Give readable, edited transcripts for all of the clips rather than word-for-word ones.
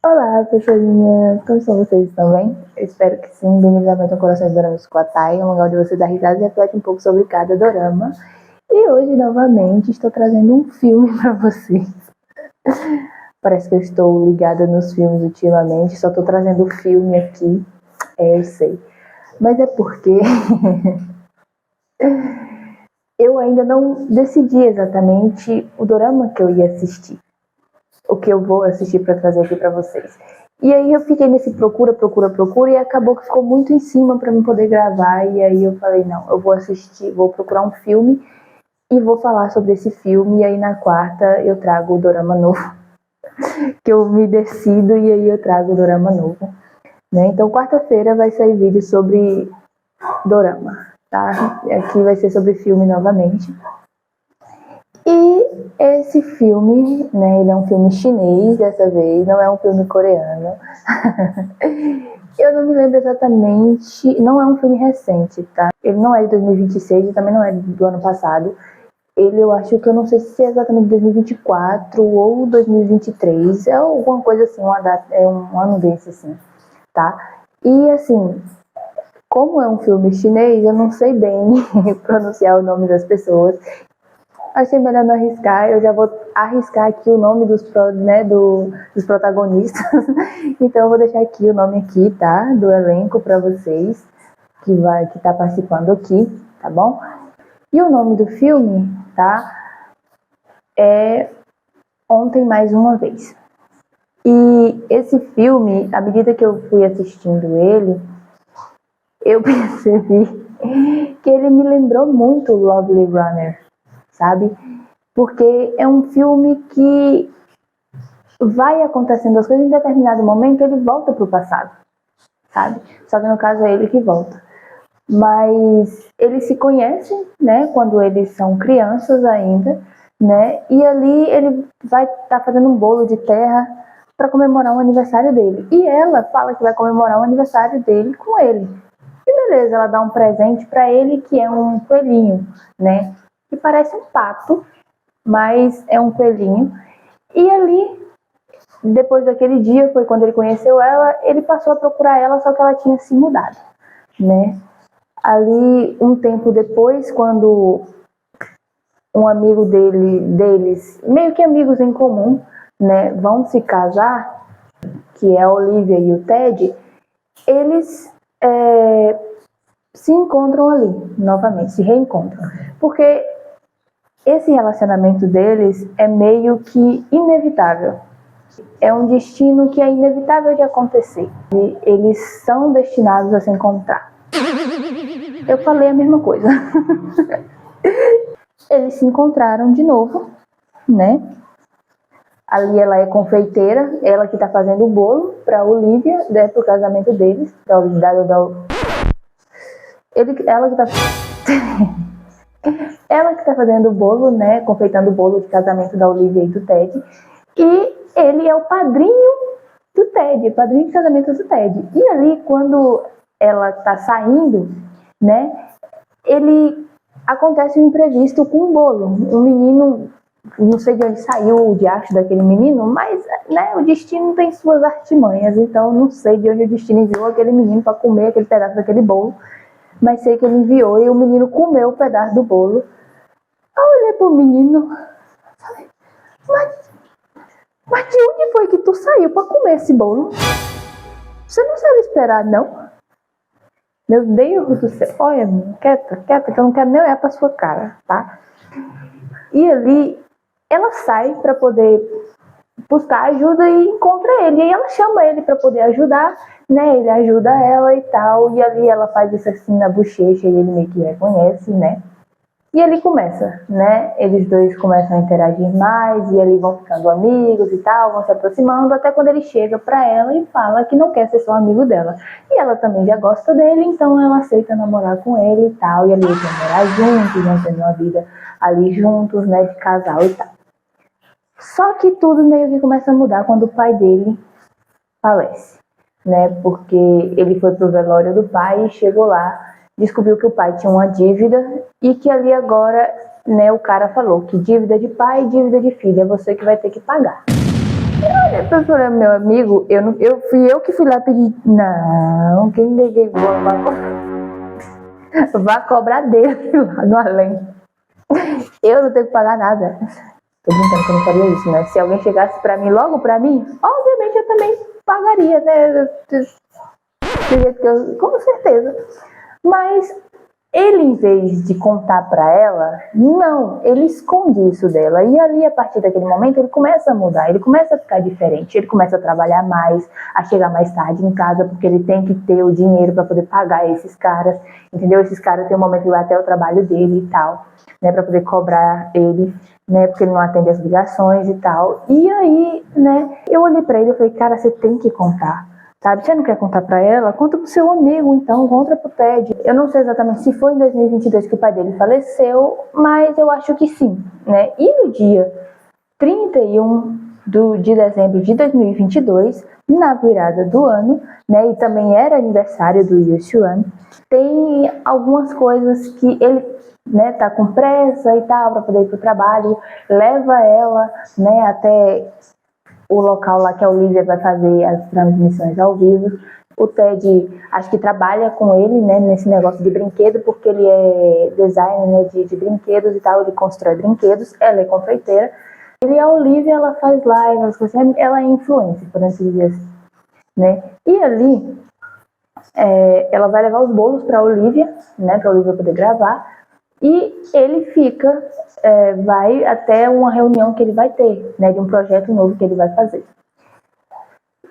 Olá, pessoinhas! Como estão vocês? Estão bem? Eu espero que sim. Bem-vindos a mais um Corações Doramas com a Thay, um lugar onde você dá risada e reflete um pouco sobre cada dorama. E hoje, novamente, estou trazendo um filme para vocês. Parece que eu estou ligada nos filmes ultimamente, só estou trazendo o filme aqui. Eu sei. Mas é porque eu ainda não decidi exatamente o dorama que eu ia assistir. O que eu vou assistir para trazer aqui para vocês. E aí eu fiquei nesse procura e acabou que ficou muito em cima para eu poder gravar. E aí eu falei, não, eu vou assistir, vou procurar um filme e vou falar sobre esse filme. E aí na quarta eu trago o dorama novo, que eu me decido e aí eu trago o dorama novo. Né? Então quarta-feira vai sair vídeo sobre dorama, tá? Aqui vai ser sobre filme novamente. E esse filme, né, ele é um filme chinês dessa vez, não é um filme coreano. Eu não me lembro exatamente, não é um filme recente, tá? Ele não é de 2026 e também não é do ano passado. Ele, eu acho que eu não sei se é exatamente 2024 ou 2023, é alguma coisa assim, uma data, é um ano desse, assim, tá? E assim, como é um filme chinês, eu não sei bem pronunciar o nome das pessoas. Achei melhor não arriscar, eu já vou arriscar aqui o nome dos protagonistas. Então eu vou deixar aqui o nome aqui, tá? Do elenco para vocês que tá participando aqui, tá bom? E o nome do filme, tá? É Ontem Mais Uma Vez. E esse filme, à medida que eu fui assistindo ele, eu percebi que ele me lembrou muito Lovely Runner, sabe? Porque é um filme que vai acontecendo as coisas em determinado momento, ele volta pro passado, sabe? Só que no caso é ele que volta. Mas eles se conhecem, né, quando eles são crianças ainda, né? E ali ele vai estar fazendo um bolo de terra para comemorar o aniversário dele. E ela fala que vai comemorar o aniversário dele com ele. E beleza, ela dá um presente para ele que é um coelhinho, né? Que parece um pato, mas é um coelhinho. E ali, depois daquele dia, foi quando ele conheceu ela, ele passou a procurar ela, só que ela tinha se mudado, né? Ali, um tempo depois, quando um amigo deles, meio que amigos em comum, né, vão se casar, que é a Olivia e o Ted, eles se encontram ali, novamente, se reencontram. Porque esse relacionamento deles é meio que inevitável. É um destino que é inevitável de acontecer. E eles são destinados a se encontrar. Eu falei a mesma coisa. Eles se encontraram de novo, né? Ali ela é confeiteira, ela que tá fazendo o bolo pra Olivia, né, pro casamento deles. Ela que tá... ela que tá fazendo o bolo, né? Confeitando o bolo de casamento da Olivia e do Ted. E ele é o padrinho do Ted, padrinho de casamento do Ted. E ali, quando ela tá saindo, né? Acontece um imprevisto com o bolo. Um menino, não sei de onde saiu o diacho daquele menino, mas né, o destino tem suas artimanhas, então não sei de onde o destino enviou aquele menino para comer aquele pedaço daquele bolo, mas sei que ele enviou e o menino comeu o pedaço do bolo. Eu olhei pro menino, falei, mas de onde foi que tu saiu para comer esse bolo? Você não sabe esperar, não? Meu Deus do céu, olha, quieta, que eu não quero nem olhar pra sua cara, tá? E ali, ela sai pra poder buscar ajuda e encontra ele. E aí ela chama ele pra poder ajudar, né? Ele ajuda ela e tal. E ali ela faz isso assim na bochecha e ele meio que reconhece, né? E ele começa, né? Eles dois começam a interagir mais e ali vão ficando amigos e tal, vão se aproximando, até quando ele chega pra ela e fala que não quer ser só amigo dela. E ela também já gosta dele, então ela aceita namorar com ele e tal. E ali eles vão morar juntos, vão tendo uma vida ali juntos, né? De casal e tal. Só que tudo meio que começa a mudar quando o pai dele falece, né? Porque ele foi pro velório do pai e chegou lá, descobriu que o pai tinha uma dívida e que ali agora né, o cara falou que dívida de pai e dívida de filho é você que vai ter que pagar. Eu falei, meu amigo, fui eu que fui lá pedir. Não, quem neguei vai cobrar dele lá no além. Eu não tenho que pagar nada. Tô brincando que eu não faria isso, né? Se alguém chegasse logo pra mim, obviamente eu também pagaria, né? Do jeito que com certeza. Mas ele, em vez de contar pra ela, não, ele esconde isso dela. E ali, a partir daquele momento, ele começa a mudar, ele começa a ficar diferente, ele começa a trabalhar mais, a chegar mais tarde em casa, porque ele tem que ter o dinheiro pra poder pagar esses caras, entendeu? Esses caras tem um momento que vai até o trabalho dele e tal, né, pra poder cobrar ele, né, porque ele não atende as ligações e tal. E aí, né, eu olhei pra ele e falei, cara, você tem que contar. Sabe, você não quer contar pra ela? Conta pro seu amigo, então, conta pro Ted. Eu não sei exatamente se foi em 2022 que o pai dele faleceu, mas eu acho que sim, né? E no dia 31 de dezembro de 2022, na virada do ano, né? E também era aniversário do Yusuan, tem algumas coisas que ele, né, tá com pressa e tal, pra poder ir pro trabalho, leva ela, né, até o local lá que a Olivia vai fazer as transmissões ao vivo. O Ted, acho que trabalha com ele, né, nesse negócio de brinquedo, porque ele é designer, né, de brinquedos e tal, ele constrói brinquedos, ela é confeiteira. E a Olivia, ela faz lives, ela é influencer, por assim dizer assim, né. E ali, ela vai levar os bolos pra Olivia, né, pra Olivia poder gravar. E ele vai até uma reunião que ele vai ter, né, de um projeto novo que ele vai fazer.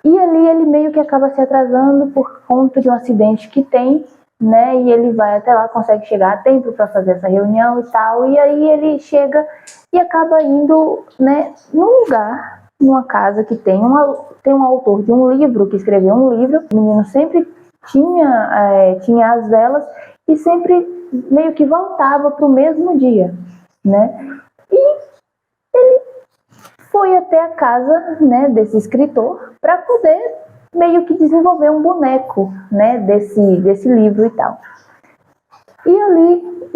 E ali ele meio que acaba se atrasando por conta de um acidente que tem, né, e ele vai até lá, consegue chegar a tempo para fazer essa reunião e tal, e aí ele chega e acaba indo, né, num lugar, numa casa que tem um autor de um livro, que escreveu um livro. O menino sempre tinha as velas e sempre meio que voltava para o mesmo dia, né? E ele foi até a casa, né, desse escritor para poder meio que desenvolver um boneco, né, desse livro e tal. E ali,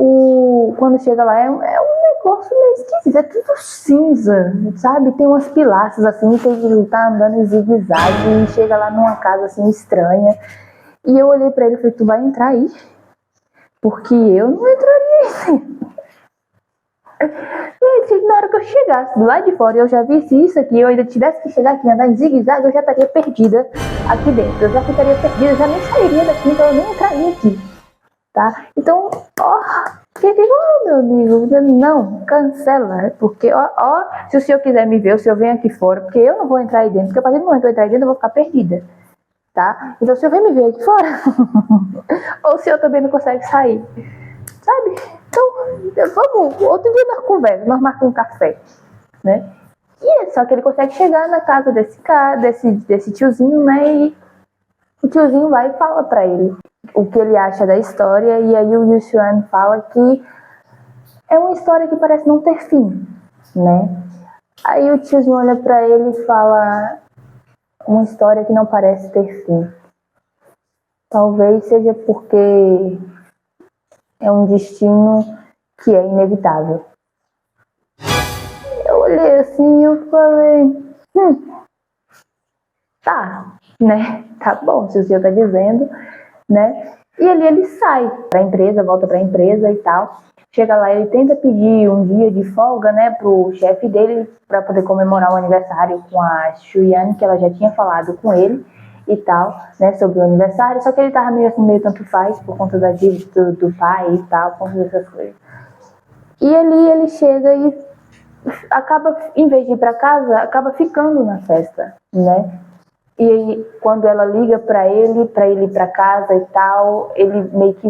quando chega lá, é um negócio meio esquisito, é tudo cinza, sabe? Tem umas pilastras assim, tem que tá andando em zigue-zague e chega lá numa casa assim estranha. E eu olhei pra ele e falei, tu vai entrar aí? Porque eu não entraria aí. E na hora que eu chegasse do lado de fora e eu já visse isso aqui, eu ainda tivesse que chegar aqui e andar em zigue-zague, eu já estaria perdida aqui dentro. Eu já ficaria perdida, eu já nem sairia daqui, então eu nem entraria aqui. Tá? Então, meu amigo, não, cancela, porque, se o senhor quiser me ver, o senhor vem aqui fora, porque eu não vou entrar aí dentro, porque a partir do momento que eu entrar aí dentro, eu vou ficar perdida. Tá? Então, o senhor vem me ver aqui fora, ou o senhor também não consegue sair, sabe? Então, vamos, outro dia nós conversamos, nós marcamos um café, né? E só que ele consegue chegar na casa desse cara, desse tiozinho, né? E o tiozinho vai e fala pra ele o que ele acha da história, e aí o Yusuan fala que é uma história que parece não ter fim, né? Aí o tiozinho olha pra ele e fala, uma história que não parece ter fim. Talvez seja porque é um destino que é inevitável. Eu olhei assim e eu falei, tá, né? Tá bom, se o senhor tá dizendo, né? E ali ele sai pra empresa, volta pra empresa e tal. Chega lá, ele tenta pedir um dia de folga, né, pro chefe dele para poder comemorar o aniversário com a Shuyan, que ela já tinha falado com ele e tal, né, sobre o aniversário. Só que ele tava meio assim, meio tanto faz, por conta da dívida do pai e tal, por conta dessas coisas. E ali ele chega e acaba, em vez de ir pra casa, acaba ficando na festa, né? E aí, quando ela liga pra ele ir pra casa e tal, ele meio que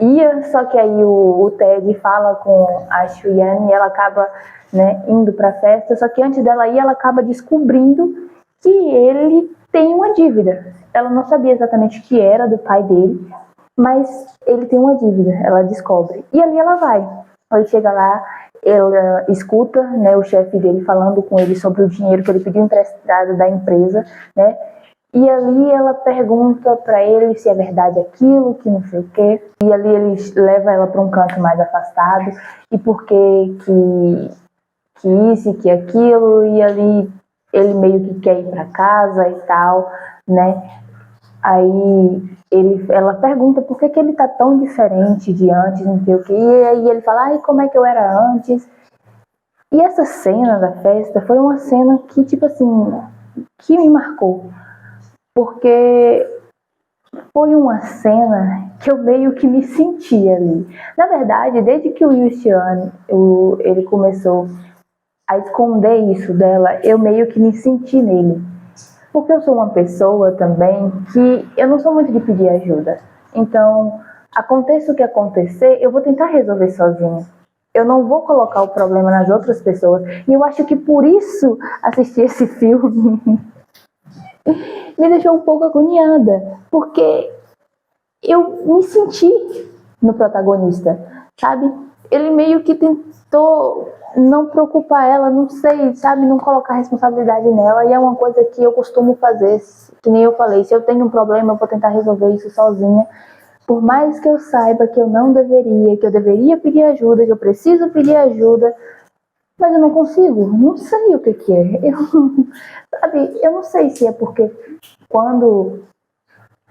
ia, só que aí o Ted fala com a Shuyan e ela acaba, né, indo pra festa, só que antes dela ir, ela acaba descobrindo que ele tem uma dívida. Ela não sabia exatamente o que era do pai dele, mas ele tem uma dívida, ela descobre. E ali ela vai. Ela chega lá, ela escuta, né, o chefe dele falando com ele sobre o dinheiro que ele pediu emprestado da empresa, né? E ali ela pergunta pra ele se é verdade aquilo, que não sei o quê. E ali ele leva ela pra um canto mais afastado. E por que isso e que aquilo. E ali ele meio que quer ir pra casa e tal, né? Aí ela pergunta por que ele tá tão diferente de antes, não sei o quê. E aí ele fala, ai, como é que eu era antes? E essa cena da festa foi uma cena que, tipo assim, que me marcou. Porque foi uma cena que eu meio que me senti ali. Na verdade, desde que o Yuxian, ele começou a esconder isso dela, eu meio que me senti nele. Porque eu sou uma pessoa também que eu não sou muito de pedir ajuda. Então, aconteça o que acontecer, eu vou tentar resolver sozinha. Eu não vou colocar o problema nas outras pessoas. E eu acho que por isso assistir esse filme me deixou um pouco agoniada. Porque eu me senti no protagonista, sabe? Ele meio que tentou não preocupar ela, não sei, sabe? Não colocar responsabilidade nela. E é uma coisa que eu costumo fazer, que nem eu falei. Se eu tenho um problema, eu vou tentar resolver isso sozinha. Por mais que eu saiba que eu não deveria, que eu deveria pedir ajuda, que eu preciso pedir ajuda, mas eu não consigo, não sei o que é. Sabe, eu não sei se é porque quando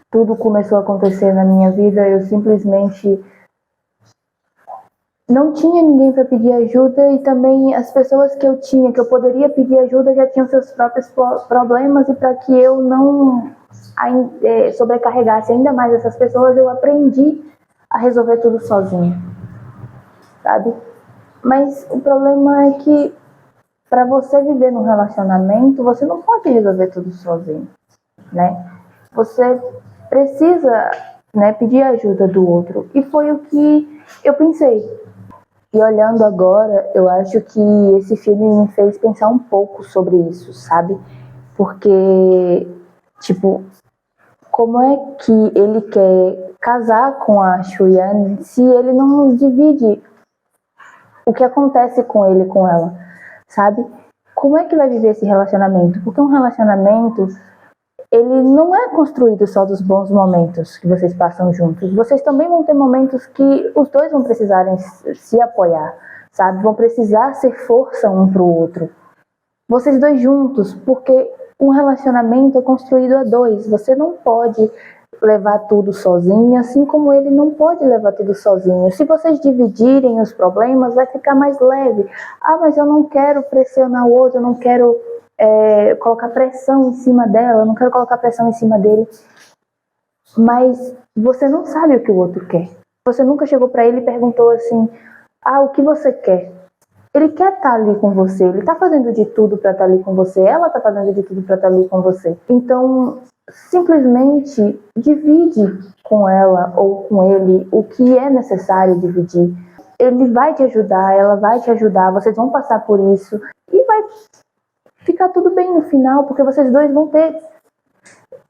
tudo começou a acontecer na minha vida, eu simplesmente não tinha ninguém para pedir ajuda e também as pessoas que eu tinha, que eu poderia pedir ajuda, já tinham seus próprios problemas e para que eu não sobrecarregasse ainda mais essas pessoas, eu aprendi a resolver tudo sozinha, sabe? Mas o problema é que para você viver num relacionamento, você não pode resolver tudo sozinho, né? Você precisa, né, pedir ajuda do outro. E foi o que eu pensei. E olhando agora, eu acho que esse filme me fez pensar um pouco sobre isso, sabe? Porque, tipo, como é que ele quer casar com a Shuyan se ele não divide o que acontece com ele e com ela, sabe? Como é que vai viver esse relacionamento? Porque um relacionamento, ele não é construído só dos bons momentos que vocês passam juntos. Vocês também vão ter momentos que os dois vão precisarem se apoiar, sabe? Vão precisar ser força um pro outro. Vocês dois juntos, porque um relacionamento é construído a dois. Você não pode levar tudo sozinho, assim como ele não pode levar tudo sozinho. Se vocês dividirem os problemas, vai ficar mais leve. Ah, mas eu não quero pressionar o outro, eu não quero colocar pressão em cima dela, eu não quero colocar pressão em cima dele. Mas você não sabe o que o outro quer. Você nunca chegou para ele e perguntou assim, ah, o que você quer? Ele quer estar ali com você, ele está fazendo de tudo para estar ali com você, ela está fazendo de tudo para estar ali com você. Então, simplesmente divide com ela ou com ele o que é necessário dividir. Ele vai te ajudar, ela vai te ajudar, vocês vão passar por isso e vai ficar tudo bem no final, porque vocês dois vão ter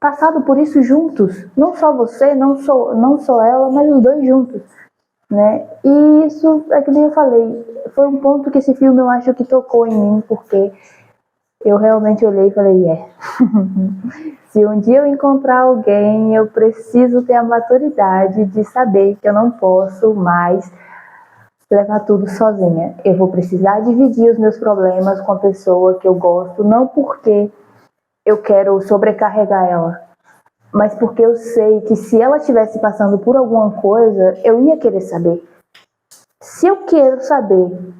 passado por isso juntos. Não só você, não só ela, mas os dois juntos, né? E isso, é que nem eu falei, foi um ponto que esse filme eu acho que tocou em mim, porque eu realmente olhei e falei, se um dia eu encontrar alguém, eu preciso ter a maturidade de saber que eu não posso mais levar tudo sozinha. Eu vou precisar dividir os meus problemas com a pessoa que eu gosto, não porque eu quero sobrecarregar ela, mas porque eu sei que se ela estivesse passando por alguma coisa, eu ia querer saber. Se eu quero saber,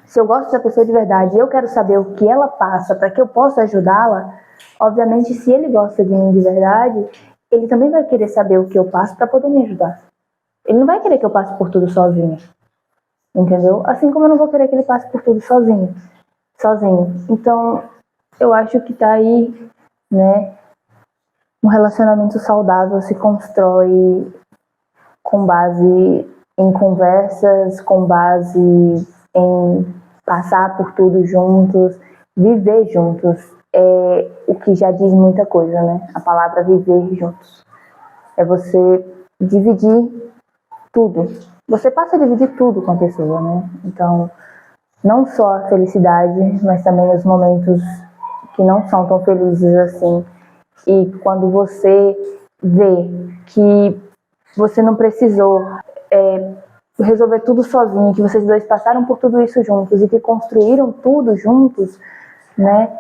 se eu gosto da pessoa de verdade, eu quero saber o que ela passa para que eu possa ajudá-la, obviamente, se ele gosta de mim de verdade, ele também vai querer saber o que eu passo para poder me ajudar. Ele não vai querer que eu passe por tudo sozinha, entendeu? Assim como eu não vou querer que ele passe por tudo sozinho. Então, eu acho que tá aí, né? Um relacionamento saudável se constrói com base em conversas, com base em passar por tudo juntos, viver juntos. É o que já diz muita coisa, né? A palavra viver juntos. É você dividir tudo. Você passa a dividir tudo com a pessoa, né? Então, não só a felicidade, mas também os momentos que não são tão felizes assim. E quando você vê que você não precisou resolver tudo sozinho, que vocês dois passaram por tudo isso juntos e que construíram tudo juntos, né?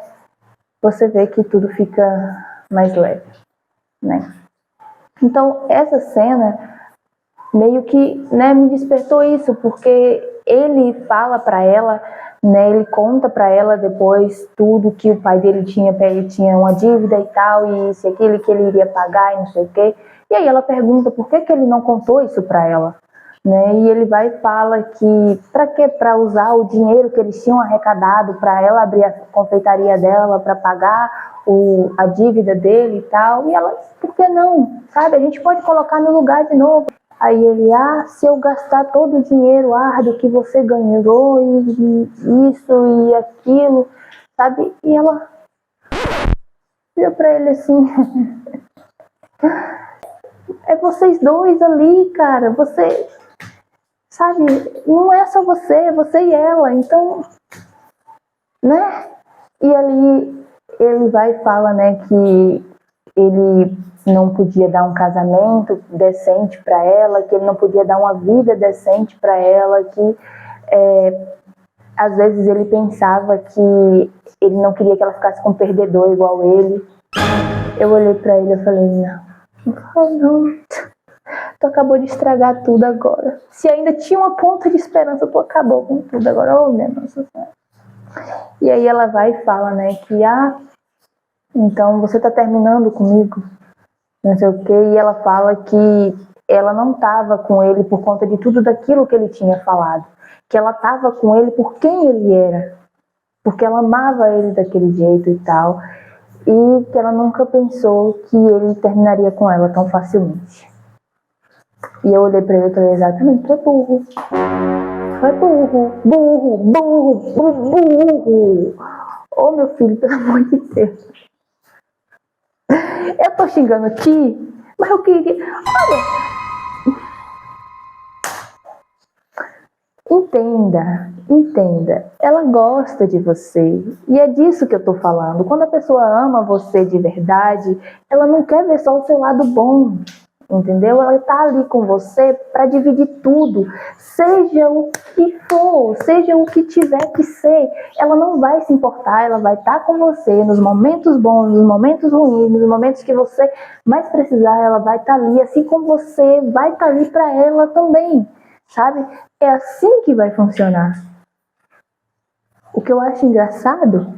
Você vê que tudo fica mais leve, né? Então, essa cena meio que, né, me despertou isso, porque ele fala para ela, né, ele conta para ela depois tudo que o pai dele tinha, ele tinha uma dívida e tal, e isso e aquilo que ele iria pagar e não sei o quê. E aí ela pergunta por que ele não contou isso para ela, né? E ele vai e fala que para quê? Para usar o dinheiro que eles tinham arrecadado para ela abrir a confeitaria dela, para pagar a dívida dele e tal. E ela, por que não? Sabe, a gente pode colocar no lugar de novo. Aí ele, se eu gastar todo o dinheiro árduo que você ganhou e isso e aquilo, sabe? E ela olhou pra ele assim, é vocês dois ali, cara, você, sabe, não é só você e ela, então, né? E ali ele vai e fala, né, que ele não podia dar um casamento decente para ela, que ele não podia dar uma vida decente para ela, que às vezes ele pensava que ele não queria que ela ficasse com um perdedor igual ele. Eu olhei para ele e falei, não fala não, tu acabou de estragar tudo agora. Se ainda tinha uma ponta de esperança, tu acabou com tudo agora. Oh, minha Nossa Senhora. E aí ela vai e fala, né, que então você tá terminando comigo, não sei o que, e ela fala que ela não estava com ele por conta de tudo daquilo que ele tinha falado, que ela estava com ele por quem ele era, porque ela amava ele daquele jeito e tal, e que ela nunca pensou que ele terminaria com ela tão facilmente. E eu olhei pra ele e falei, exatamente, tu é burro. Tu é burro, burro, burro, burro, burro. Ô meu filho, pelo amor de Deus. Eu tô xingando aqui, mas eu queria... Olha, entenda. Ela gosta de você. E é disso que eu tô falando. Quando a pessoa ama você de verdade, ela não quer ver só o seu lado bom. Entendeu? Ela tá ali com você para dividir tudo. Seja o que for, seja o que tiver que ser. Ela não vai se importar, ela vai estar com você nos momentos bons, nos momentos ruins, nos momentos que você mais precisar, ela vai estar ali, assim como você vai estar ali para ela também. Sabe? É assim que vai funcionar. O que eu acho engraçado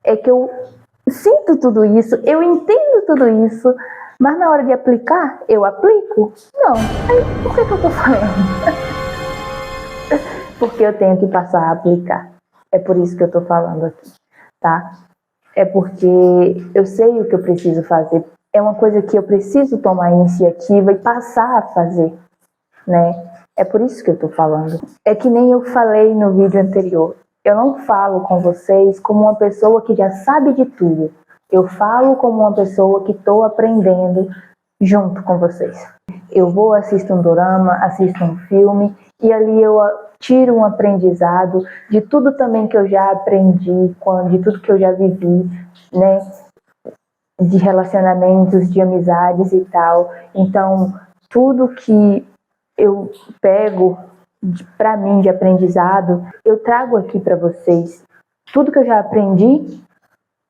é que eu sinto tudo isso, eu entendo tudo isso, mas na hora de aplicar, eu aplico? Não. Aí, por que eu tô falando? Porque eu tenho que passar a aplicar. É por isso que eu tô falando aqui, tá? É porque eu sei o que eu preciso fazer. É uma coisa que eu preciso tomar iniciativa e passar a fazer, né? É por isso que eu tô falando. É que nem eu falei no vídeo anterior. Eu não falo com vocês como uma pessoa que já sabe de tudo. Eu falo como uma pessoa que estou aprendendo junto com vocês. Eu vou, assisto um dorama, assisto um filme e ali eu tiro um aprendizado de tudo também que eu já aprendi, de tudo que eu já vivi, né? De relacionamentos, de amizades e tal. Então, tudo que eu pego para mim de aprendizado, eu trago aqui para vocês. Tudo que eu já aprendi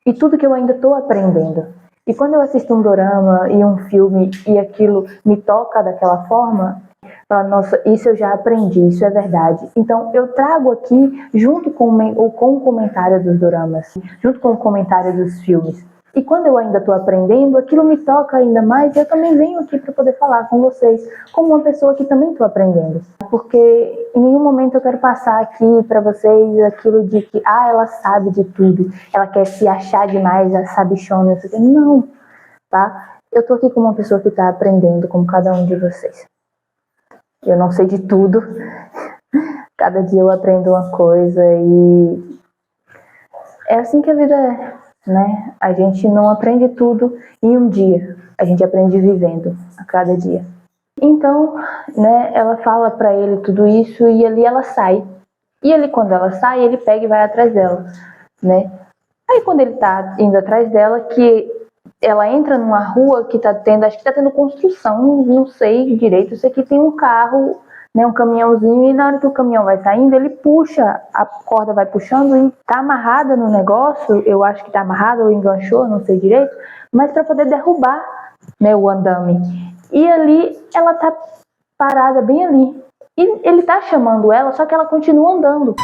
e tudo que eu ainda estou aprendendo. E quando eu assisto um dorama e um filme e aquilo me toca daquela forma, eu falo, nossa, isso eu já aprendi, isso é verdade. Então eu trago aqui junto com o comentário dos doramas, junto com o comentário dos filmes. E quando eu ainda estou aprendendo, aquilo me toca ainda mais e eu também venho aqui para poder falar com vocês, como uma pessoa que também estou aprendendo. Porque em nenhum momento eu quero passar aqui para vocês aquilo de que, ela sabe de tudo, ela quer se achar demais, a sabichona, não sei o quê. Não, tá? Eu estou aqui como uma pessoa que está aprendendo, como cada um de vocês. Eu não sei de tudo, cada dia eu aprendo uma coisa e é assim que a vida é. Né? A gente não aprende tudo em um dia, a gente aprende vivendo a cada dia. Então, né, ela fala pra ele tudo isso e ali ela sai. E ali quando ela sai, ele pega e vai atrás dela, né? Aí quando ele tá indo atrás dela, que ela entra numa rua que acho que tá tendo construção, não sei direito, eu sei que tem um carro, né, um caminhãozinho, e na hora que o caminhão vai saindo, ele puxa, a corda vai puxando e tá amarrada no negócio, eu acho que tá amarrada ou enganchou, não sei direito, mas para poder derrubar, né, o andame. E ali, ela tá parada bem ali. E ele tá chamando ela, só que ela continua andando.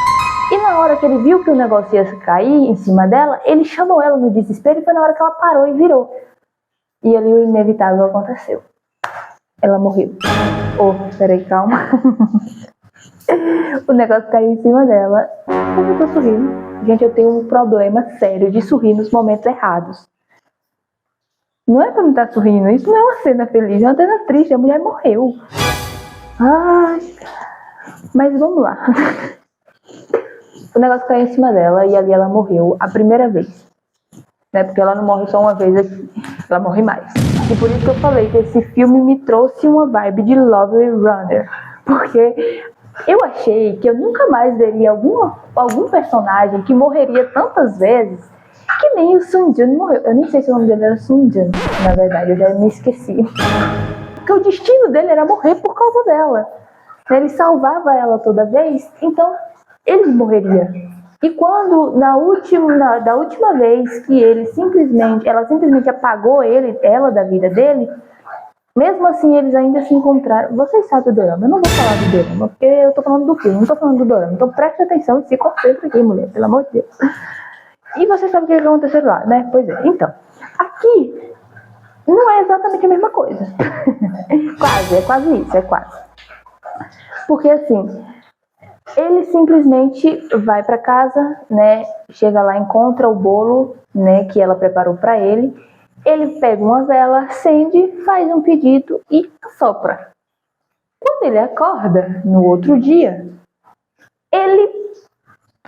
E na hora que ele viu que o negócio ia cair em cima dela, ele chamou ela no desespero e foi na hora que ela parou e virou. E ali o inevitável aconteceu. Ela morreu. Peraí, calma. O negócio caiu em cima dela. Como eu tô sorrindo? Gente, eu tenho um problema sério de sorrir nos momentos errados. Não é pra me estar sorrindo, isso não é uma cena feliz, é uma cena triste, a mulher morreu. Ai, mas vamos lá. O negócio caiu em cima dela e ali ela morreu a primeira vez. Né? Porque ela não morre só uma vez, ela morre mais. E por isso que eu falei que esse filme me trouxe uma vibe de Love Runner. Porque eu achei que eu nunca mais veria algum personagem que morreria tantas vezes que nem o Sun Jin morreu. Eu nem sei se o nome dele era Sun Jin, na verdade, eu já me esqueci. Porque o destino dele era morrer por causa dela. Ele salvava ela toda vez, então ele morreria. E quando, da última vez que ela simplesmente apagou ela da vida dele, mesmo assim eles ainda se encontraram. Vocês sabem do dorama, eu não vou falar do dorama, porque eu tô falando do filme, não tô falando do dorama. Então preste atenção e se concentre aqui, mulher, pelo amor de Deus. E vocês sabem o que aconteceu lá, né? Pois é, então, aqui não é exatamente a mesma coisa. quase isso, é quase. Porque assim, ele simplesmente vai para casa, né? Chega lá, encontra o bolo, né? Que ela preparou para ele. Ele pega uma vela, acende, faz um pedido e assopra. Quando ele acorda, no outro dia, ele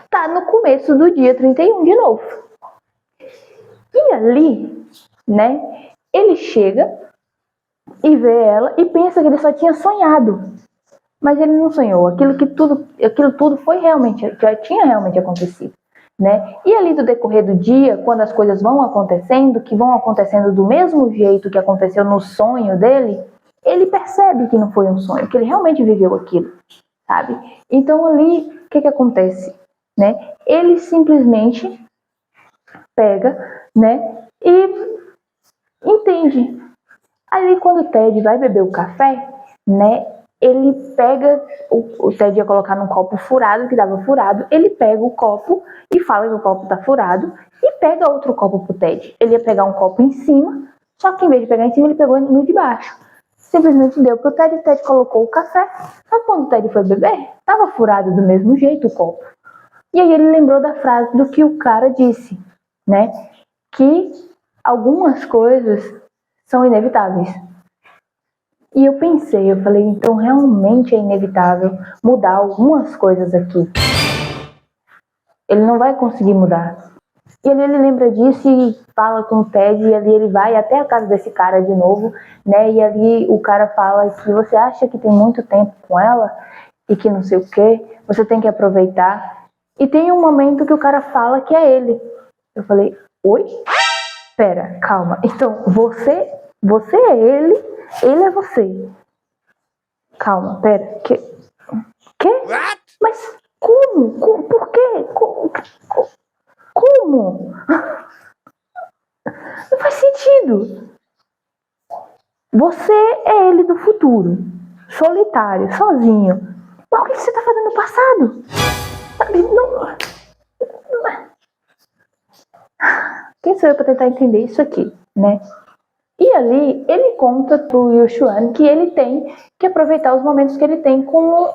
tá no começo do dia 31 de novo. E ali, né? Ele chega e vê ela e pensa que ele só tinha sonhado. Mas ele não sonhou. Aquilo tudo foi já tinha realmente acontecido, né? E ali do decorrer do dia, quando as coisas vão acontecendo, que vão acontecendo do mesmo jeito que aconteceu no sonho dele, ele percebe que não foi um sonho, que ele realmente viveu aquilo, sabe? Então ali, o que acontece, né? Ele simplesmente pega, né? E entende. Ali quando o Ted vai beber o café, né? Ele pega, o Ted ia colocar num copo furado, que estava furado, ele pega o copo e fala que o copo está furado e pega outro copo pro Ted. Ele ia pegar um copo em cima, só que em vez de pegar em cima, ele pegou no de baixo. Simplesmente deu pro Ted, o Ted colocou o café, só que quando o Ted foi beber, estava furado do mesmo jeito o copo. E aí ele lembrou da frase do que o cara disse, né? Que algumas coisas são inevitáveis. E eu falei, então realmente é inevitável mudar algumas coisas aqui. Ele não vai conseguir mudar. E ali ele lembra disso e fala com o Ted, e ali ele vai até a casa desse cara de novo, né? E ali o cara fala que você acha que tem muito tempo com ela e que não sei o que, você tem que aproveitar. E tem um momento que o cara fala que é ele. Eu falei, oi? Pera, calma. Então, você é ele é você. Calma, pera. Que? What? Mas como? Por quê? Como? Não faz sentido. Você é ele do futuro. Solitário, sozinho. Mas o que você tá fazendo no passado? Não. Quem sou eu para tentar entender isso aqui, né? E ali, ele conta pro Yushuan que ele tem que aproveitar os momentos que ele tem com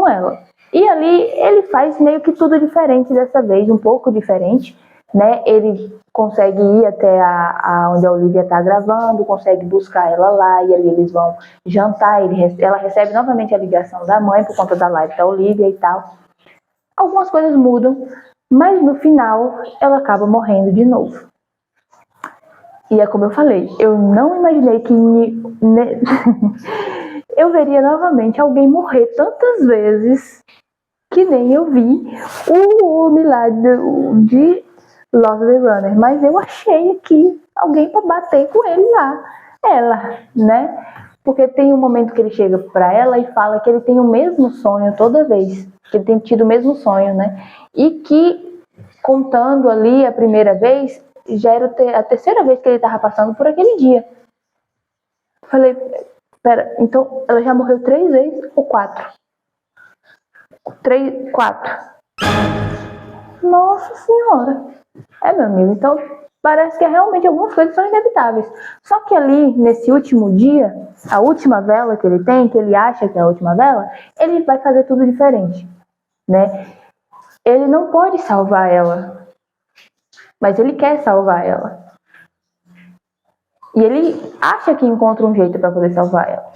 ela. E ali, ele faz meio que tudo diferente dessa vez, um pouco diferente, né? Ele consegue ir até onde a Olivia tá gravando, consegue buscar ela lá, e ali eles vão jantar, ela recebe novamente a ligação da mãe por conta da live da Olivia e tal. Algumas coisas mudam, mas no final, ela acaba morrendo de novo. E é como eu falei, eu não imaginei que eu veria novamente alguém morrer tantas vezes que nem eu vi o milagre de Lost the Runner. Mas eu achei aqui alguém para bater com ele lá. Ela, né? Porque tem um momento que ele chega para ela e fala que ele tem o mesmo sonho toda vez. Que ele tem tido o mesmo sonho, né? E que, contando ali a primeira vez, já era a terceira vez que ele estava passando por aquele dia. Falei, pera, então ela já morreu 3 vezes ou 4? 3, 4. Nossa Senhora. Meu amigo, então parece que realmente algumas coisas são inevitáveis. Só que ali, nesse último dia, a última vela que ele tem, que ele acha que é a última vela, ele vai fazer tudo diferente, né? Ele não pode salvar ela, mas ele quer salvar ela. E ele acha que encontra um jeito para poder salvar ela.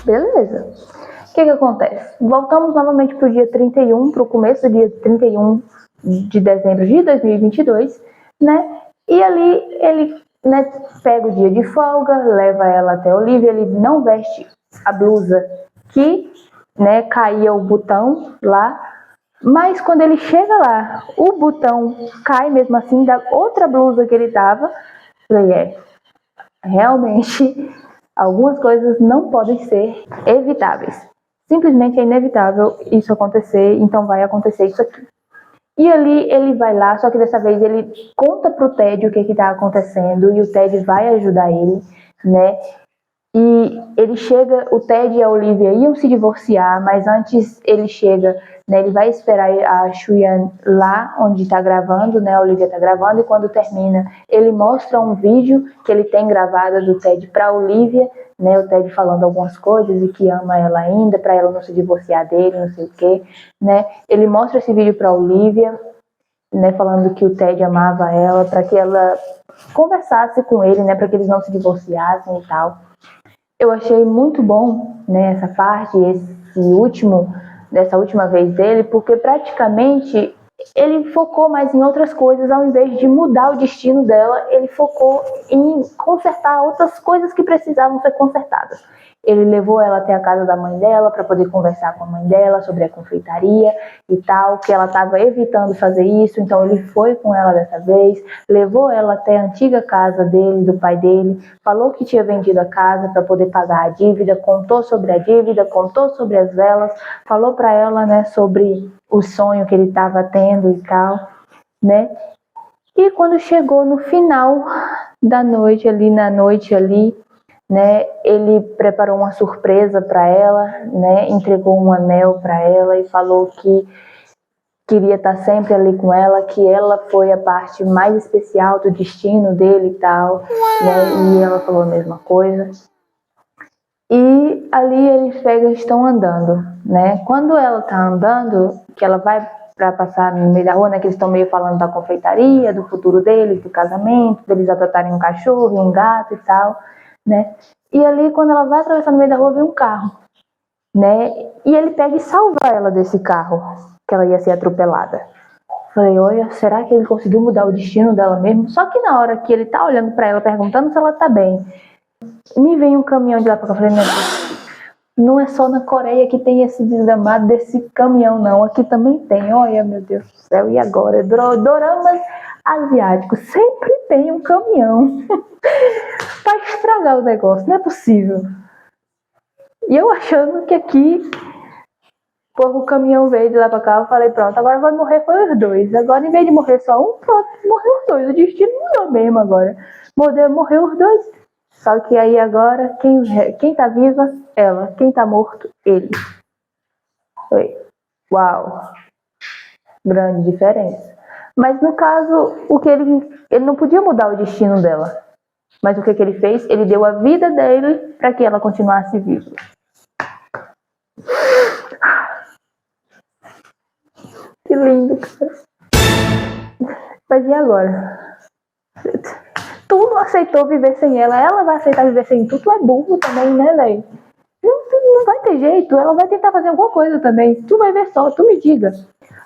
Beleza. O que acontece? Voltamos novamente para o dia 31, para o começo do dia 31 de dezembro de 2022, né? E ali ele, né, pega o dia de folga, leva ela até a Olivia, ele não veste a blusa que, né, caía o botão lá, mas quando ele chega lá, o botão cai mesmo assim da outra blusa que ele tava. Falei, realmente algumas coisas não podem ser evitáveis. Simplesmente é inevitável isso acontecer, então vai acontecer isso aqui. E ali ele vai lá, só que dessa vez ele conta pro Ted o que está acontecendo e o Ted vai ajudar ele, né? E ele chega, o Ted e a Olivia iam se divorciar, mas antes ele chega, né? Ele vai esperar a Chuyan lá onde está gravando, né? A Olivia está gravando e quando termina, ele mostra um vídeo que ele tem gravado do Ted para a Olivia, né? O Ted falando algumas coisas e que ama ela ainda, para ela não se divorciar dele, não sei o quê, né? Ele mostra esse vídeo para a Olivia, né? Falando que o Ted amava ela, para que ela conversasse com ele, né? Para que eles não se divorciassem e tal. Eu achei muito bom, né, essa parte, dessa última vez dele, porque praticamente ele focou mais em outras coisas, ao invés de mudar o destino dela, ele focou em consertar outras coisas que precisavam ser consertadas. Ele levou ela até a casa da mãe dela para poder conversar com a mãe dela sobre a confeitaria e tal, que ela estava evitando fazer isso, então ele foi com ela dessa vez, levou ela até a antiga casa dele, do pai dele, falou que tinha vendido a casa para poder pagar a dívida, contou sobre a dívida, contou sobre as velas, falou para ela, né, sobre o sonho que ele estava tendo e tal, né? E quando chegou no final da noite ali, né, ele preparou uma surpresa para ela, né, entregou um anel para ela e falou que queria estar sempre ali com ela, que ela foi a parte mais especial do destino dele e tal, né, e ela falou a mesma coisa. E ali eles estão andando, né, quando ela tá andando, que ela vai para passar no meio da rua, né, que eles estão meio falando da confeitaria, do futuro deles, do casamento, deles adotarem um cachorro e um gato e tal, né? E ali, quando ela vai atravessar no meio da rua, vem um carro, né? E ele pega e salva ela desse carro, que ela ia ser atropelada. Falei, olha, será que ele conseguiu mudar o destino dela mesmo? Só que na hora que ele tá olhando pra ela, perguntando se ela tá bem, me vem um caminhão de lá pra cá. Eu falei, não é só na Coreia que tem esse desgramado desse caminhão, não. Aqui também tem. Olha, meu Deus do céu, e agora? Doramas asiáticos sempre tem um caminhão para estragar o negócio, não é possível. E eu achando que aqui, porra, o caminhão veio de lá pra cá, eu falei, pronto, agora vai morrer foi os dois. Agora, em vez de morrer só um, pronto, morreu os dois. O destino mudou mesmo agora. Morreu os dois. Só que aí agora, quem tá viva, ela. Quem tá morto, ele. Foi. Uau. Grande diferença. Mas no caso, ele não podia mudar o destino dela. Mas o que ele fez? Ele deu a vida dele para que ela continuasse viva. Que lindo, cara. Mas e agora? Tu não aceitou viver sem ela, ela vai aceitar viver sem tu. Tu é burro também, né, velho? Não vai ter jeito, ela vai tentar fazer alguma coisa também. Tu vai ver só, tu me diga.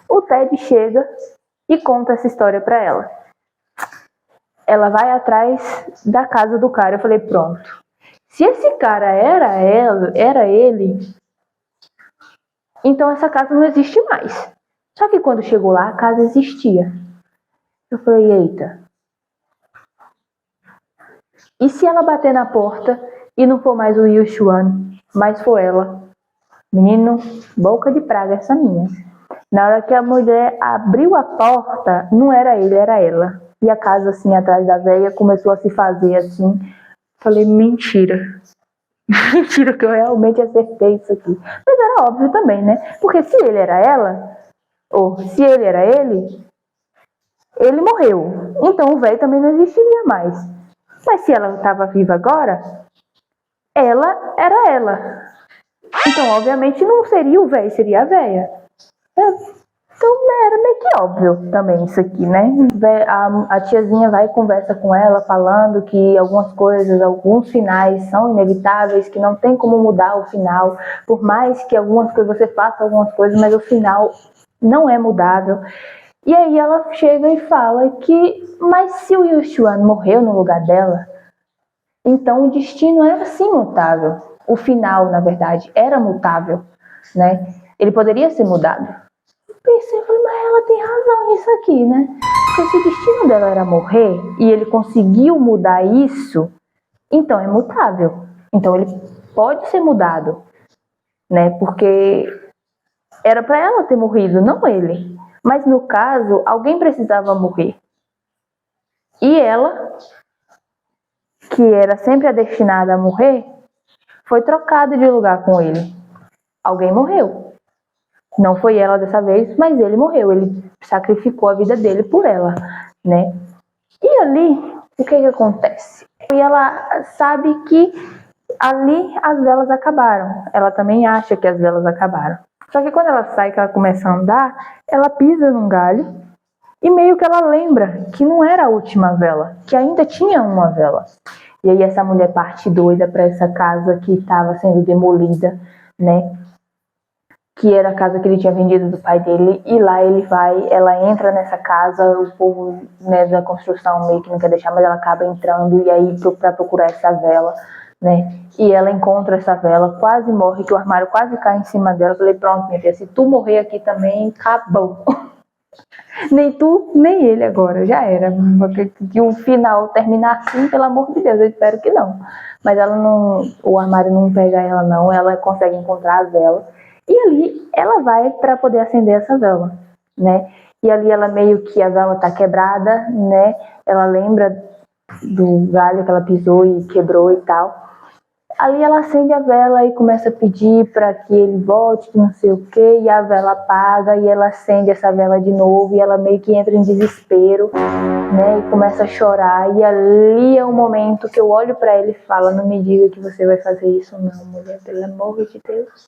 O Ted chega e conta essa história pra ela. Ela vai atrás da casa do cara. Eu falei, pronto. Se esse cara era ele, então essa casa não existe mais. Só que quando chegou lá, a casa existia. Eu falei, eita. E se ela bater na porta e não for mais o Yuxuan, mas for ela? Menino, boca de praga essa minha. Na hora que a mulher abriu a porta, não era ele, era ela. E a casa assim atrás da velha começou a se fazer assim. Falei, mentira. Mentira que eu realmente acertei isso aqui. Mas era óbvio também, né? Porque se ele era ela, ou se ele era ele morreu. Então o velho também não existiria mais. Mas se ela estava viva agora, ela era ela. Então, obviamente, não seria o velho, seria a véia. Então, era meio que óbvio também isso aqui, né? A tiazinha vai e conversa com ela, falando que algumas coisas, alguns finais são inevitáveis, que não tem como mudar o final. Por mais que algumas coisas, você faça algumas coisas, mas o final não é mudável. E aí ela chega e fala que, mas se o Yuxuan morreu no lugar dela, então o destino era sim mutável. O final, na verdade, era mutável, né? Ele poderia ser mudado. Eu pensei, falei, mas ela tem razão nisso aqui, né? Porque se o destino dela era morrer e ele conseguiu mudar isso, então é mutável. Então ele pode ser mudado, né? Porque era para ela ter morrido, não ele. Mas no caso, alguém precisava morrer. E ela, que era sempre a destinada a morrer, foi trocada de lugar com ele. Alguém morreu. Não foi ela dessa vez, mas ele morreu. Ele sacrificou a vida dele por ela, né? E ali, o que acontece? E ela sabe que ali as velas acabaram. Ela também acha que as velas acabaram. Só que quando ela sai, que ela começa a andar, ela pisa num galho e meio que ela lembra que não era a última vela, que ainda tinha uma vela. E aí essa mulher parte doida para essa casa que estava sendo demolida, né? Que era a casa que ele tinha vendido do pai dele, e lá ele vai, ela entra nessa casa, o povo, né, da construção meio que não quer deixar, mas ela acaba entrando, e aí para procurar essa vela, né, e ela encontra essa vela, quase morre, que o armário quase cai em cima dela. Eu falei, pronto, minha filha, se tu morrer aqui também, acabou. Nem tu, nem ele agora, já era. Que o final terminar assim, pelo amor de Deus, eu espero que não. Mas ela não, o armário não pega ela não, ela consegue encontrar a vela. E ali ela vai para poder acender essa vela, né? E ali ela meio que a vela tá quebrada, né? Ela lembra do galho que ela pisou e quebrou e tal. Ali ela acende a vela e começa a pedir para que ele volte, não sei o que, e a vela apaga e ela acende essa vela de novo e ela meio que entra em desespero, né? E começa a chorar. E ali é o momento que eu olho para ele e falo, não me diga que você vai fazer isso não, mulher, pelo amor de Deus.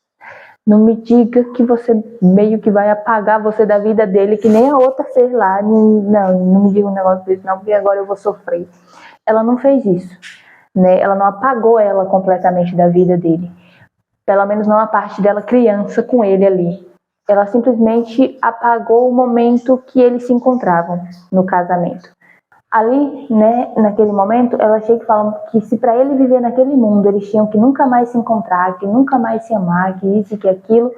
Não me diga que você meio que vai apagar você da vida dele, que nem a outra fez lá. Não me diga um negócio desse não, porque agora eu vou sofrer. Ela não fez isso, né? Ela não apagou ela completamente da vida dele. Pelo menos não a parte dela criança com ele ali. Ela simplesmente apagou o momento que eles se encontravam no casamento. Ali, né, naquele momento, ela chega e fala que se para ele viver naquele mundo, eles tinham que nunca mais se encontrar, que nunca mais se amar, que isso e que aquilo,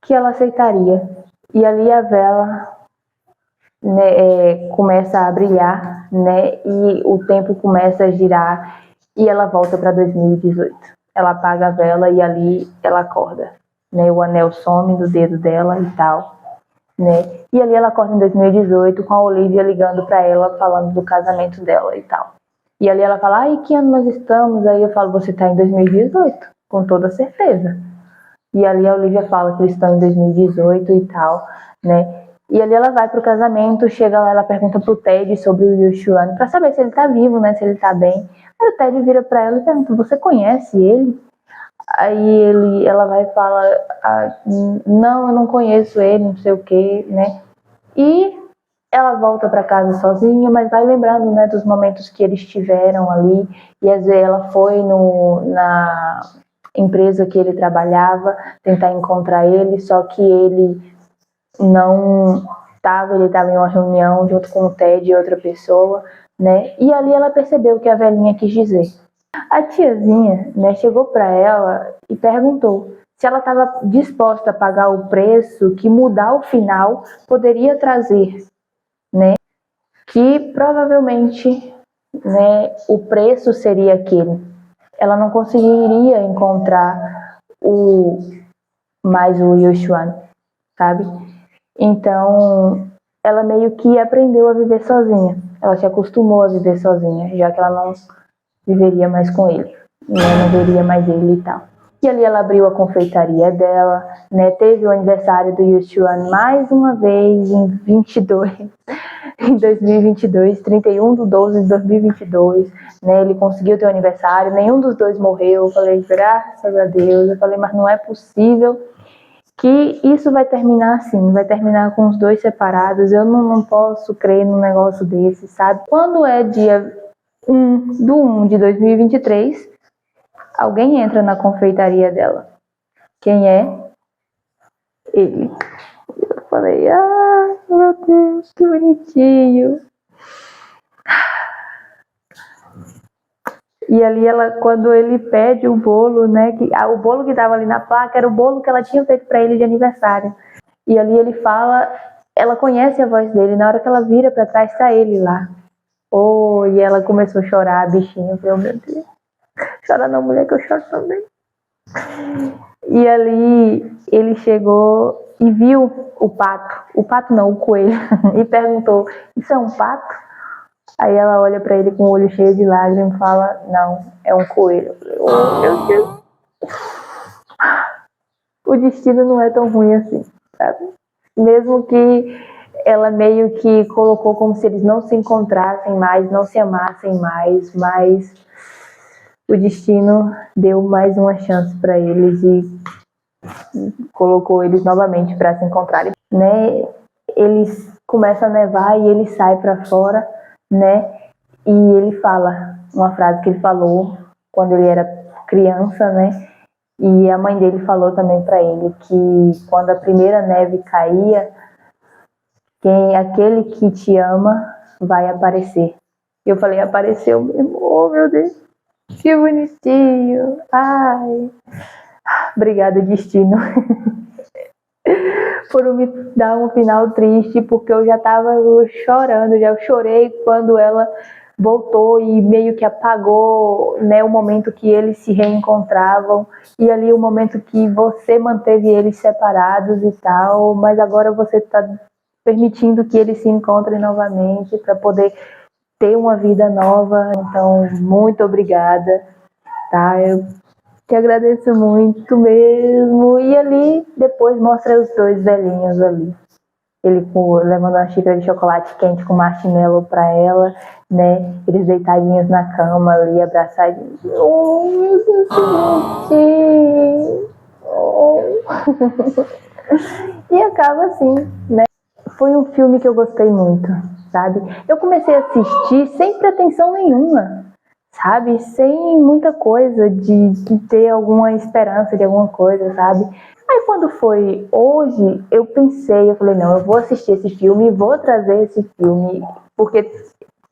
que ela aceitaria. E ali a vela, né, começa a brilhar, né, e o tempo começa a girar e ela volta para 2018. Ela apaga a vela e ali ela acorda, né, o anel some do dedo dela e tal. Né? E ali ela acorda em 2018 com a Olivia ligando para ela, falando do casamento dela e tal. E ali ela fala, ai, que ano nós estamos? Aí eu falo, você tá em 2018, com toda certeza. E ali a Olivia fala que eles estão em 2018 e tal, né? E ali ela vai pro casamento, chega lá, ela pergunta pro Ted sobre o Yuxuan, pra saber se ele tá vivo, né? Se ele tá bem. Aí o Ted vira pra ela e pergunta, você conhece ele? Aí ela vai e fala, não, eu não conheço ele, não sei o que, né? E ela volta para casa sozinha, mas vai lembrando, né, dos momentos que eles tiveram ali. E às vezes ela foi na empresa que ele trabalhava tentar encontrar ele, só que ele não estava, ele estava em uma reunião junto com o Ted e outra pessoa, né? E ali ela percebeu o que a velhinha quis dizer. A tiazinha, né, chegou para ela e perguntou se ela estava disposta a pagar o preço que mudar o final poderia trazer, né? Que provavelmente né, o preço seria aquele. Ela não conseguiria encontrar mais o Yuxuan, sabe? Então, ela meio que aprendeu a viver sozinha. Ela se acostumou a viver sozinha, já que ela não viveria mais com ele, né? Não veria mais ele e tal. E ali ela abriu a confeitaria dela, né? Teve o aniversário do Yuxuan mais uma vez em 2022, 31/12/2022, né? Ele conseguiu ter o aniversário, nenhum dos dois morreu. Eu falei, graças a Deus. Eu falei, mas não é possível que isso vai terminar assim, vai terminar com os dois separados. Eu não posso crer num negócio desse, sabe? Quando é dia 1/1/2023, alguém entra na confeitaria dela. Quem é? Ele. Eu falei, meu Deus, que bonitinho. E ali quando ele pede o bolo, né, o bolo que estava ali na placa era o bolo que ela tinha feito para ele de aniversário. E ali ele fala, ela conhece a voz dele, na hora que ela vira para trás tá ele lá. E ela começou a chorar, a bichinha. Eu falei, meu Deus, chora não, mulher, que eu choro também. E ali ele chegou e viu o pato não, o coelho, e perguntou, isso é um pato? Aí ela olha pra ele com o olho cheio de lágrimas e fala, não, é um coelho. Eu falei, meu Deus. O destino não é tão ruim assim, sabe? Mesmo que ela meio que colocou como se eles não se encontrassem mais, não se amassem mais, mas o destino deu mais uma chance para eles e colocou eles novamente para se encontrarem, né? Eles começam a nevar e ele sai para fora, né? E ele fala uma frase que ele falou quando ele era criança, né? E a mãe dele falou também para ele que quando a primeira neve caía, aquele que te ama vai aparecer. E eu falei, apareceu mesmo. Oh, meu Deus, que bonitinho. Ai, obrigada, destino. Por me dar um final triste, porque eu já tava chorando, eu chorei quando ela voltou e meio que apagou, né, o momento que eles se reencontravam, e ali o momento que você manteve eles separados e tal, mas agora você está permitindo que eles se encontrem novamente para poder ter uma vida nova. Então, muito obrigada, tá? Eu te agradeço muito mesmo. E ali, depois mostra os dois velhinhos ali. Ele levando uma xícara de chocolate quente com marshmallow pra ela, né? Eles deitadinhos na cama ali, abraçadinhos. Oh, meu Deus, que bonitinho. Oh. E acaba assim, né? Foi um filme que eu gostei muito, sabe? Eu comecei a assistir sem pretensão nenhuma, sabe? Sem muita coisa de ter alguma esperança de alguma coisa, sabe? Aí quando foi hoje, eu falei, não, eu vou assistir esse filme e vou trazer esse filme, porque,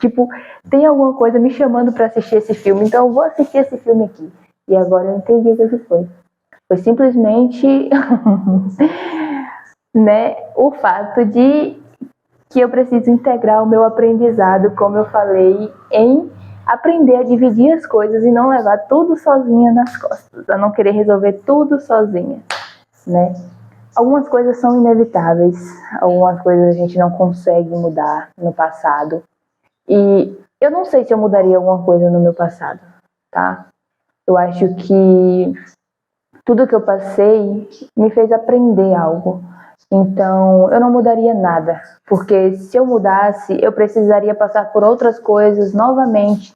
tipo, tem alguma coisa me chamando para assistir esse filme, então eu vou assistir esse filme aqui. E agora eu entendi o que foi. Foi simplesmente, né, o fato de que eu preciso integrar o meu aprendizado, como eu falei, em aprender a dividir as coisas e não levar tudo sozinha nas costas, a não querer resolver tudo sozinha, né? Algumas coisas são inevitáveis, algumas coisas a gente não consegue mudar no passado. E eu não sei se eu mudaria alguma coisa no meu passado, tá? Eu acho que tudo que eu passei me fez aprender algo. Então, eu não mudaria nada, porque se eu mudasse, eu precisaria passar por outras coisas novamente,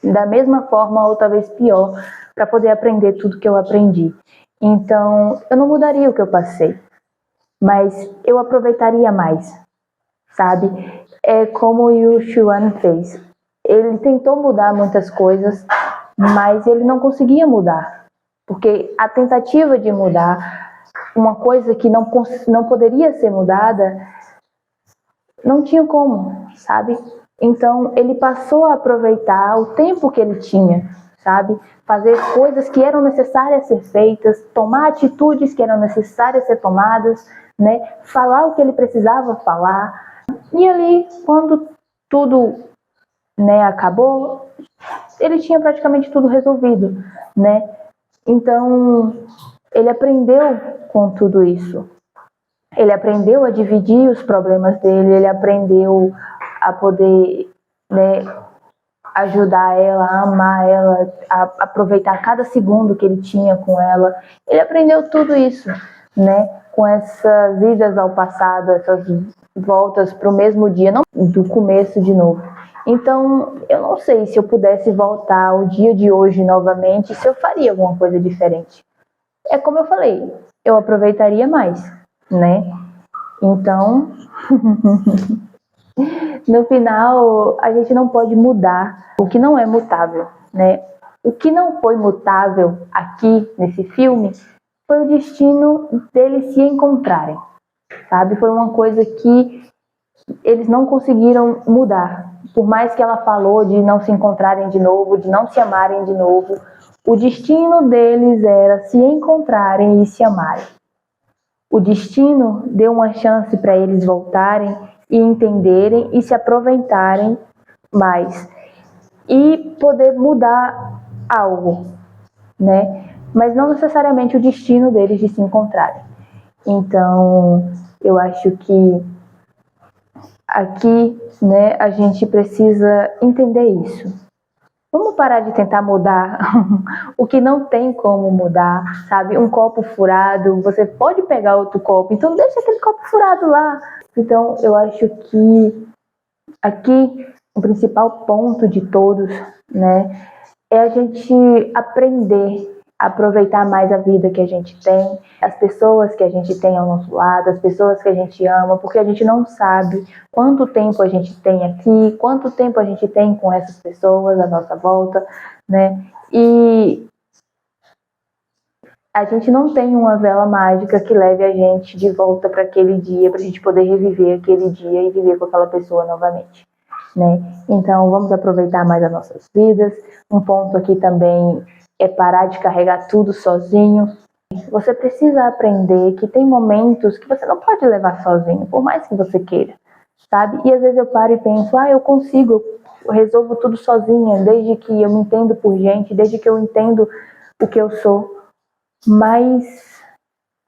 da mesma forma ou talvez pior, para poder aprender tudo que eu aprendi. Então, eu não mudaria o que eu passei, mas eu aproveitaria mais, sabe? É como o Yuxuan fez. Ele tentou mudar muitas coisas, mas ele não conseguia mudar, porque a tentativa de mudar uma coisa que não poderia ser mudada, não tinha como, sabe? Então, ele passou a aproveitar o tempo que ele tinha, sabe? Fazer coisas que eram necessárias ser feitas, tomar atitudes que eram necessárias ser tomadas, né? Falar o que ele precisava falar. E ali, quando tudo né, acabou, ele tinha praticamente tudo resolvido, né? Então, ele aprendeu com tudo isso. Ele aprendeu a dividir os problemas dele, ele aprendeu a poder, né, ajudar ela, a amar ela, a aproveitar cada segundo que ele tinha com ela. Ele aprendeu tudo isso, né? Com essas idas ao passado, essas voltas para o mesmo dia, não do começo de novo. Então, eu não sei se eu pudesse voltar ao dia de hoje novamente, se eu faria alguma coisa diferente. É como eu falei, eu aproveitaria mais, né? Então, no final, a gente não pode mudar o que não é mutável, né? O que não foi mutável aqui nesse filme foi o destino deles se encontrarem, sabe? Foi uma coisa que eles não conseguiram mudar. Por mais que ela falou de não se encontrarem de novo, de não se amarem de novo, o destino deles era se encontrarem e se amarem. O destino deu uma chance para eles voltarem e entenderem e se aproveitarem mais e poder mudar algo, né? Mas não necessariamente o destino deles de se encontrarem. Então, eu acho que aqui, né, a gente precisa entender isso. Vamos parar de tentar mudar o que não tem como mudar, sabe? Um copo furado, você pode pegar outro copo, então deixa aquele copo furado lá. Então, eu acho que aqui o principal ponto de todos, né, é a gente aprender a aproveitar mais a vida que a gente tem, as pessoas que a gente tem ao nosso lado, as pessoas que a gente ama, porque a gente não sabe quanto tempo a gente tem aqui, quanto tempo a gente tem com essas pessoas à nossa volta, né? E a gente não tem uma vela mágica que leve a gente de volta para aquele dia, para a gente poder reviver aquele dia e viver com aquela pessoa novamente, né? Então, vamos aproveitar mais as nossas vidas. Um ponto aqui também é parar de carregar tudo sozinho. Você precisa aprender que tem momentos que você não pode levar sozinho, por mais que você queira, sabe? E às vezes eu paro e penso, eu consigo, eu resolvo tudo sozinha, desde que eu me entendo por gente, desde que eu entendo o que eu sou. Mas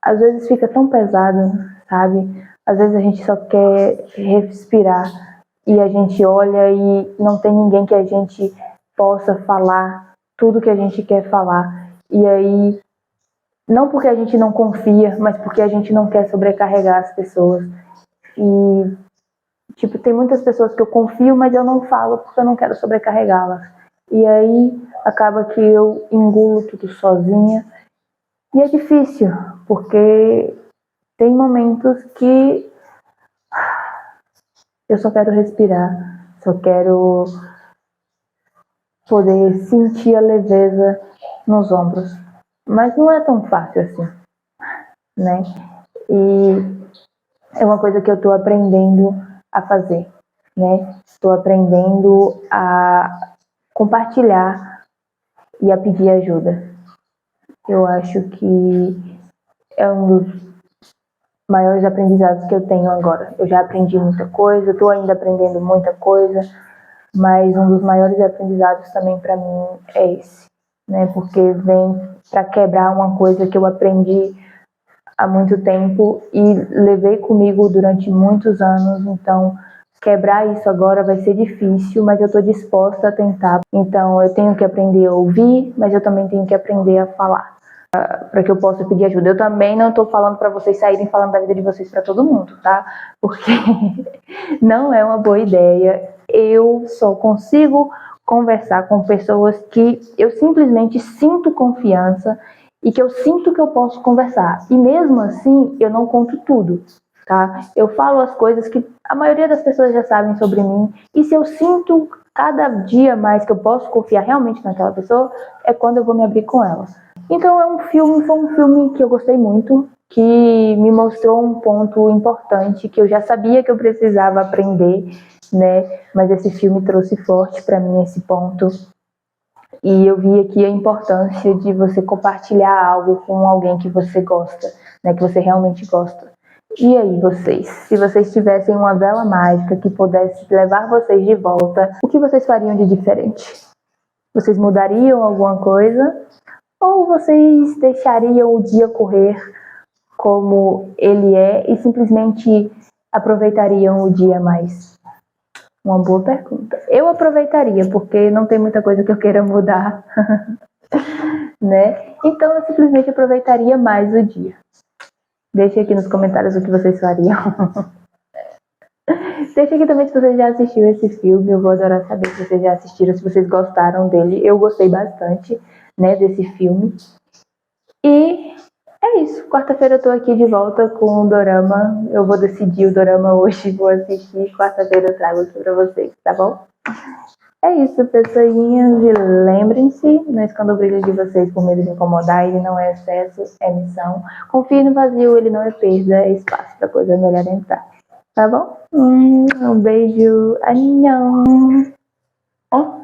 às vezes fica tão pesado, sabe? Às vezes a gente só quer respirar e a gente olha e não tem ninguém que a gente possa falar tudo que a gente quer falar. E aí, não porque a gente não confia, mas porque a gente não quer sobrecarregar as pessoas. E, tipo, tem muitas pessoas que eu confio, mas eu não falo porque eu não quero sobrecarregá-las. E aí, acaba que eu engulo tudo sozinha. E é difícil, porque tem momentos que eu só quero respirar, só quero poder sentir a leveza nos ombros. Mas não é tão fácil assim, né? E é uma coisa que eu estou aprendendo a fazer, né? Estou aprendendo a compartilhar e a pedir ajuda. Eu acho que é um dos maiores aprendizados que eu tenho agora. Eu já aprendi muita coisa, estou ainda aprendendo muita coisa, mas um dos maiores aprendizados também para mim é esse, né? Porque vem para quebrar uma coisa que eu aprendi há muito tempo e levei comigo durante muitos anos. Então, quebrar isso agora vai ser difícil, mas eu estou disposta a tentar. Então, eu tenho que aprender a ouvir, mas eu também tenho que aprender a falar, para que eu possa pedir ajuda. Eu também não estou falando para vocês saírem falando da vida de vocês para todo mundo, tá? Porque não é uma boa ideia. Eu só consigo conversar com pessoas que eu simplesmente sinto confiança e que eu sinto que eu posso conversar. E mesmo assim, eu não conto tudo, tá? Eu falo as coisas que a maioria das pessoas já sabem sobre mim. E se eu sinto cada dia mais que eu posso confiar realmente naquela pessoa, é quando eu vou me abrir com ela. Então foi um filme que eu gostei muito, que me mostrou um ponto importante que eu já sabia que eu precisava aprender, né? Mas esse filme trouxe forte para mim esse ponto. E eu vi aqui a importância de você compartilhar algo com alguém que você gosta, né? Que você realmente gosta. E aí, vocês? Se vocês tivessem uma vela mágica que pudesse levar vocês de volta, o que vocês fariam de diferente? Vocês mudariam alguma coisa? Ou vocês deixariam o dia correr como ele é e simplesmente aproveitariam o dia mais? Uma boa pergunta. Eu aproveitaria, porque não tem muita coisa que eu queira mudar, né? Então eu simplesmente aproveitaria mais o dia. Deixe aqui nos comentários o que vocês fariam. Deixe aqui também se você já assistiu esse filme. Eu vou adorar saber se vocês já assistiram, se vocês gostaram dele. Eu gostei bastante, né, desse filme. E é isso. Quarta-feira eu tô aqui de volta com o dorama. Eu vou decidir o dorama hoje. Vou assistir. Quarta-feira eu trago aqui pra vocês, tá bom? É isso, pessoinhas. E lembrem-se, não esconda o brilho de vocês por medo de incomodar. Ele não é excesso, é missão. Confie no vazio, ele não é perda, é espaço pra coisa melhor entrar. Tá bom? Um beijo. Annyeong. Ó.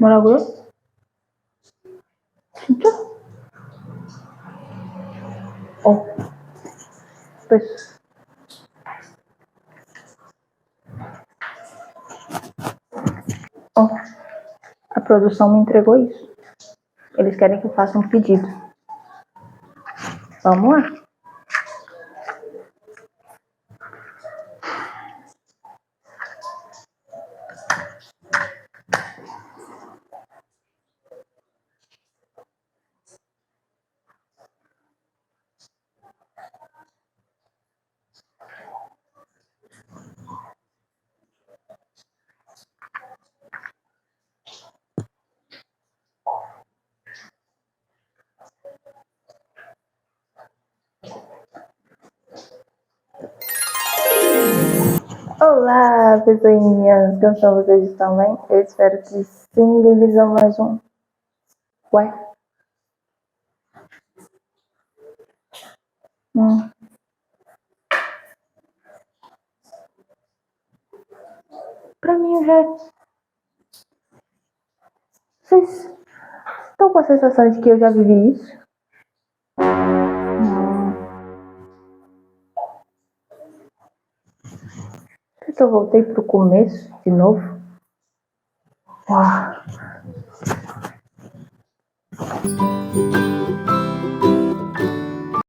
뭐라고요? 진짜? Pois. Ó. A produção me entregou isso. Eles querem que eu faça um pedido. Vamos lá. Olá, pessoinhas. Como estão vocês? Estão bem? Eu espero que sim. Bem-vindos a mais um. Ué? Pra mim, eu já. Vocês estão com a sensação de que eu já vivi isso? Será que eu voltei pro começo de novo? Ah.